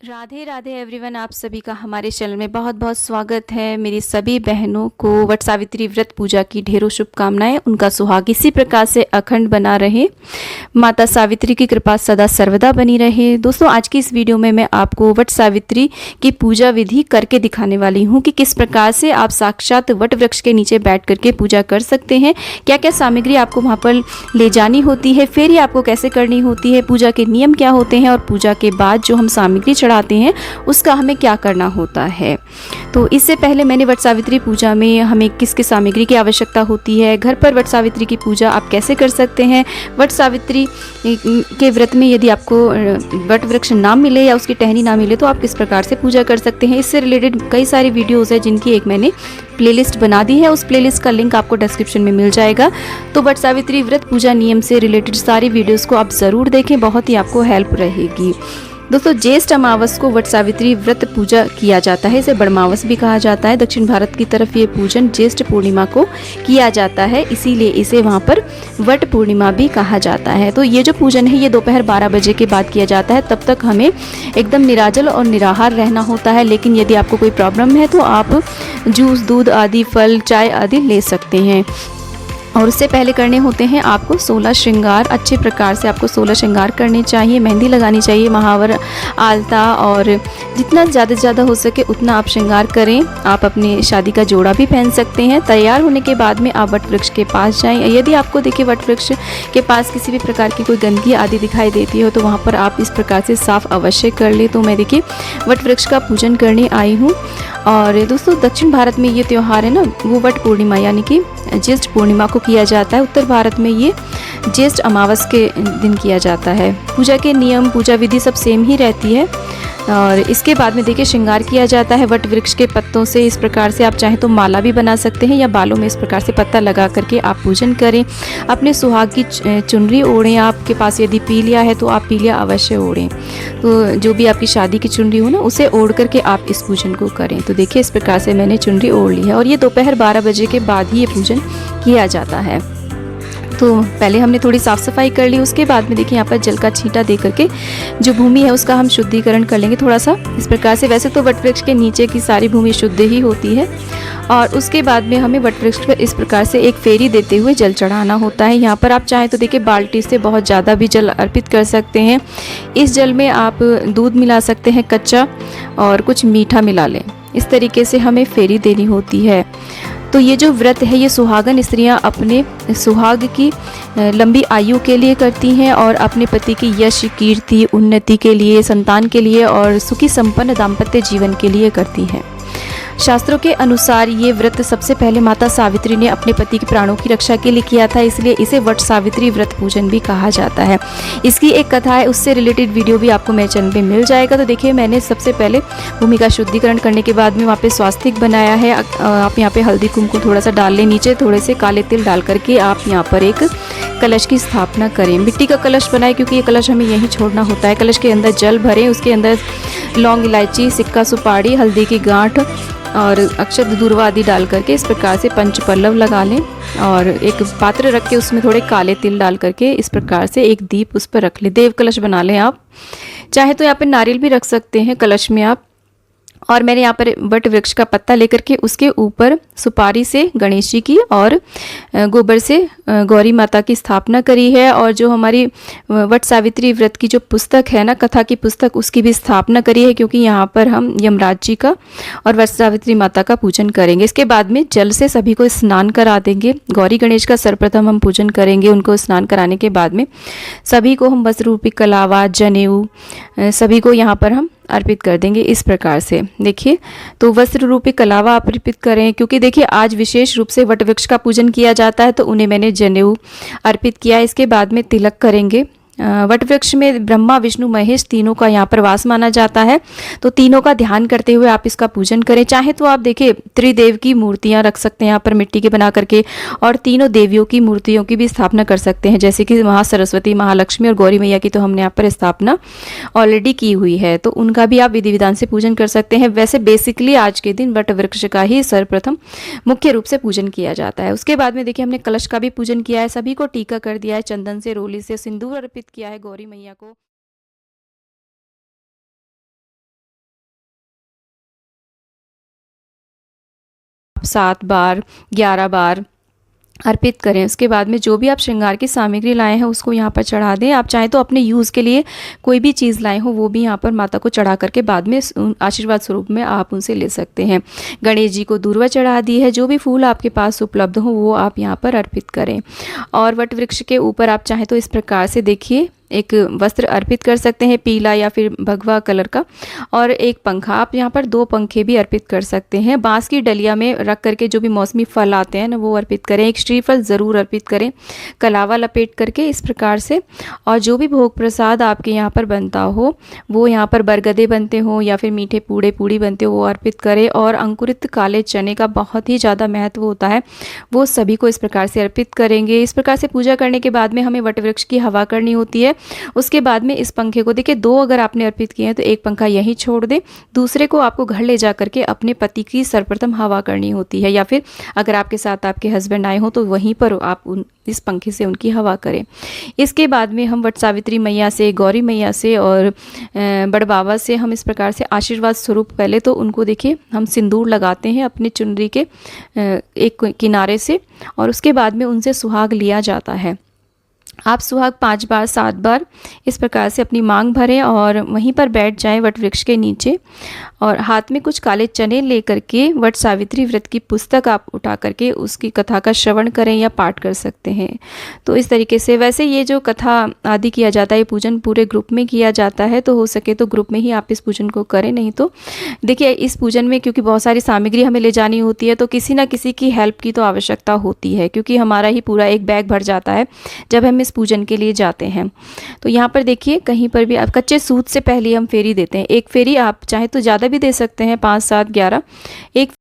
Radhe Radhe everyone, आप सभी का हमारे चैनल में बहुत बहुत स्वागत है। मेरी सभी बहनों को वट सावित्री व्रत पूजा की ढेरों शुभकामनाएं। उनका सुहाग इसी प्रकार से अखंड बना रहे, माता सावित्री की कृपा सदा सर्वदा बनी रहे। दोस्तों, आज की इस वीडियो में मैं आपको वट सावित्री की पूजा विधि करके दिखाने वाली हूँ कि किस प्रकार से आप साक्षात वट वृक्ष के नीचे बैठ करके पूजा कर सकते हैं, क्या क्या सामग्री आपको वहाँ पर ले जानी होती है, फिर ये आपको कैसे करनी होती है, पूजा के नियम क्या होते हैं और पूजा के बाद जो हम सामग्री चढ़ाते हैं उसका हमें क्या करना होता है। तो इससे पहले मैंने वट सावित्री पूजा में हमें किस किस सामग्री की आवश्यकता होती है, घर पर वट सावित्री की पूजा आप कैसे कर सकते हैं, वट सावित्री के व्रत में यदि आपको वट वृक्ष ना मिले या उसकी टहनी ना मिले तो आप किस प्रकार से पूजा कर सकते हैं, इससे रिलेटेड कई सारी वीडियोज़ है जिनकी एक मैंने प्लेलिस्ट बना दी है। उस प्लेलिस्ट का लिंक आपको डिस्क्रिप्शन में मिल जाएगा। तो वट सावित्री व्रत पूजा नियम से रिलेटेड सारी वीडियोस को आप ज़रूर देखें, बहुत ही आपको हेल्प रहेगी। दोस्तों, ज्येष्ठ अमावस को वट सावित्री व्रत पूजा किया जाता है, इसे बड़मावस भी कहा जाता है। दक्षिण भारत की तरफ ये पूजन ज्येष्ठ पूर्णिमा को किया जाता है, इसीलिए इसे वहाँ पर वट पूर्णिमा भी कहा जाता है। तो ये जो पूजन है ये दोपहर 12 बजे के बाद किया जाता है, तब तक हमें एकदम निराजल और निराहार रहना होता है। लेकिन यदि आपको कोई प्रॉब्लम है तो आप जूस, दूध आदि, फल, चाय आदि ले सकते हैं। और उससे पहले करने होते हैं आपको 16 श्रृंगार। अच्छे प्रकार से आपको 16 श्रृंगार करने चाहिए, मेहंदी लगानी चाहिए, महावर, आलता, और जितना ज़्यादा से ज़्यादा हो सके उतना आप श्रृंगार करें। आप अपने शादी का जोड़ा भी पहन सकते हैं। तैयार होने के बाद में आप वट वृक्ष के पास जाएं। यदि आपको देखिए वट वृक्ष के पास किसी भी प्रकार की कोई गंदगी आदि दिखाई देती हो तो वहाँ पर आप इस प्रकार से साफ़ अवश्य कर ले। तो मैं देखिए वट वृक्ष का पूजन करने आई हूँ। और दोस्तों, दक्षिण भारत में ये त्यौहार है ना, वो वट पूर्णिमा यानी कि ज्येष्ठ पूर्णिमा को किया जाता है। उत्तर भारत में ये ज्येष्ठ अमावस के दिन किया जाता है। पूजा के नियम, पूजा विधि सब सेम ही रहती है। और इसके बाद में देखिए श्रृंगार किया जाता है वट वृक्ष के पत्तों से। इस प्रकार से आप चाहें तो माला भी बना सकते हैं या बालों में इस प्रकार से पत्ता लगा करके आप पूजन करें। अपने सुहाग की चुनरी ओढ़ें। आपके पास यदि पीलिया है तो आप पीलिया अवश्य ओढ़ें। तो जो भी आपकी शादी की चुनरी हो ना, उसे ओढ़ करके आप इस पूजन को करें। तो देखिए इस प्रकार से मैंने चुनरी ओढ़ ली है और ये दोपहर 12 बजे के बाद ही ये पूजन किया जाता है। तो पहले हमने थोड़ी साफ़ सफाई कर ली, उसके बाद में देखिए यहाँ पर जल का छींटा दे करके जो भूमि है उसका हम शुद्धिकरण कर लेंगे थोड़ा सा इस प्रकार से। वैसे तो वट वृक्ष के नीचे की सारी भूमि शुद्ध ही होती है। और उसके बाद में हमें वट वृक्ष पर इस प्रकार से एक फेरी देते हुए जल चढ़ाना होता है। यहाँ पर आप चाहें तो देखिए बाल्टी से बहुत ज़्यादा भी जल अर्पित कर सकते हैं। इस जल में आप दूध मिला सकते हैं कच्चा, और कुछ मीठा मिला लें। इस तरीके से हमें फेरी देनी होती है। तो ये जो व्रत है ये सुहागन स्त्रियां अपने सुहाग की लंबी आयु के लिए करती हैं और अपने पति की यश, कीर्ति, उन्नति के लिए, संतान के लिए और सुखी संपन्न दाम्पत्य जीवन के लिए करती हैं। शास्त्रों के अनुसार ये व्रत सबसे पहले माता सावित्री ने अपने पति के प्राणों की रक्षा के लिए किया था, इसलिए इसे वट सावित्री व्रत पूजन भी कहा जाता है। इसकी एक कथा है, उससे रिलेटेड वीडियो भी आपको मेरे चैनल पे मिल जाएगा। तो देखिए मैंने सबसे पहले भूमि का शुद्धिकरण करने के बाद में वहाँ पे स्वास्तिक बनाया है। आप यहाँ पे हल्दी कुमकुम थोड़ा सा डाल लें, नीचे थोड़े से काले तिल डाल करके आप यहाँ पर एक कलश की स्थापना करें। मिट्टी का कलश बनाएं क्योंकि ये कलश हमें यहीं छोड़ना होता है। कलश के अंदर जल भरें, उसके अंदर लौंग, इलायची, सिक्का, सुपारी, हल्दी की गांठ और अक्षत, दूर्वा आदि डाल करके इस प्रकार से पंच पल्लव लगा लें। और एक पात्र रख के उसमें थोड़े काले तिल डाल करके इस प्रकार से एक दीप उस पर रख लें। देव कलश बना लें। आप चाहे तो यहाँ पर नारियल भी रख सकते हैं कलश में आप। और मैंने यहाँ पर वट वृक्ष का पत्ता लेकर के उसके ऊपर सुपारी से गणेश जी की और गोबर से गौरी माता की स्थापना करी है। और जो हमारी वट सावित्री व्रत की जो पुस्तक है ना, कथा की पुस्तक, उसकी भी स्थापना करी है, क्योंकि यहाँ पर हम यमराज जी का और वट सावित्री माता का पूजन करेंगे। इसके बाद में जल से सभी को स्नान करा देंगे। गौरी गणेश का सर्वप्रथम हम पूजन करेंगे। उनको स्नान कराने के बाद में सभी को हम वस्त्र रूपी कलावा, जनेऊ सभी को यहाँ पर हम अर्पित कर देंगे। इस प्रकार से देखिए, तो वस्त्र रूपी कलावा आप अर्पित करें, क्योंकि देखिए आज विशेष रूप से वट वृक्ष का पूजन किया जाता है, तो उन्हें मैंने जनेऊ अर्पित किया। इसके बाद में तिलक करेंगे। वट वृक्ष में ब्रह्मा, विष्णु, महेश तीनों का यहाँ पर वास माना जाता है। तो तीनों का ध्यान करते हुए आप इसका पूजन करें। चाहे तो आप देखिए त्रिदेव की मूर्तियाँ रख सकते हैं यहाँ पर मिट्टी के बना करके, और तीनों देवियों की मूर्तियों की भी स्थापना कर सकते हैं, जैसे कि महासरस्वती, महालक्ष्मी और गौरी मैया की तो हमने यहाँ पर स्थापना ऑलरेडी की हुई है। तो उनका भी आप विधि विधान से पूजन कर सकते हैं। वैसे बेसिकली आज के दिन वट वृक्ष का ही सर्वप्रथम मुख्य रूप से पूजन किया जाता है। उसके बाद में देखिए हमने कलश का भी पूजन किया है। सभी को टीका कर दिया है, चंदन से, रोली से सिंदूर अर्पित किया है गौरी मैया को। 7 बार 11 बार अर्पित करें। उसके बाद में जो भी आप श्रृंगार की सामग्री लाए हैं उसको यहाँ पर चढ़ा दें। आप चाहें तो अपने यूज़ के लिए कोई भी चीज़ लाए हो वो भी यहाँ पर माता को चढ़ा करके बाद में आशीर्वाद स्वरूप में आप उनसे ले सकते हैं। गणेश जी को दूर्वा चढ़ा दी है। जो भी फूल आपके पास उपलब्ध हो वो आप यहाँ पर अर्पित करें। और वट वृक्ष के ऊपर आप चाहें तो इस प्रकार से देखिए एक वस्त्र अर्पित कर सकते हैं, पीला या फिर भगवा कलर का, और एक पंखा। आप यहाँ पर 2 पंखे भी अर्पित कर सकते हैं। बांस की डलिया में रख करके जो भी मौसमी फल आते हैं ना वो अर्पित करें। एक श्रीफल ज़रूर अर्पित करें, कलावा लपेट करके इस प्रकार से। और जो भी भोग प्रसाद आपके यहाँ पर बनता हो, वो यहाँ पर बरगदे बनते हो या फिर मीठे पूड़े पूड़ी बनते हो, वो अर्पित करें। और अंकुरित काले चने का बहुत ही ज़्यादा महत्व होता है, वो सभी को इस प्रकार से अर्पित करेंगे। इस प्रकार से पूजा करने के बाद में हमें वट वृक्ष की हवा करनी होती है। उसके बाद में इस पंखे को देखिए 2 अगर आपने अर्पित किए हैं तो एक पंखा यहीं छोड़ दें, दूसरे को आपको घर ले जा करके अपने पति की सर्वप्रथम हवा करनी होती है, या फिर अगर आपके साथ आपके हस्बैंड आए हो तो वहीं पर आप इस पंखे से उनकी हवा करें। इसके बाद में हम वट सावित्री मैया से, गौरी मैया से और बड़ बाबा से हम इस प्रकार से आशीर्वाद स्वरूप पहले तो उनको देखिए हम सिंदूर लगाते हैं अपनी चुनरी के एक किनारे से, और उसके बाद में उनसे सुहाग लिया जाता है। आप सुहाग 5 बार 7 बार इस प्रकार से अपनी मांग भरें और वहीं पर बैठ जाएं वट वृक्ष के नीचे, और हाथ में कुछ काले चने लेकर के वट सावित्री व्रत की पुस्तक आप उठा करके उसकी कथा का श्रवण करें या पाठ कर सकते हैं। तो इस तरीके से वैसे ये जो कथा आदि किया जाता है, ये पूजन पूरे ग्रुप में किया जाता है, तो हो सके तो ग्रुप में ही आप इस पूजन को करें। नहीं तो देखिए इस पूजन में क्योंकि बहुत सारी सामग्री हमें ले जानी होती है तो किसी ना किसी की हेल्प की तो आवश्यकता होती है, क्योंकि हमारा ही पूरा एक बैग भर जाता है जब हम इस पूजन के लिए जाते हैं। तो यहाँ पर देखिए कहीं पर भी आप कच्चे सूत से पहले हम फेरी देते हैं। एक फेरी आप चाहे तो ज़्यादा भी दे सकते हैं, 5 7 11। एक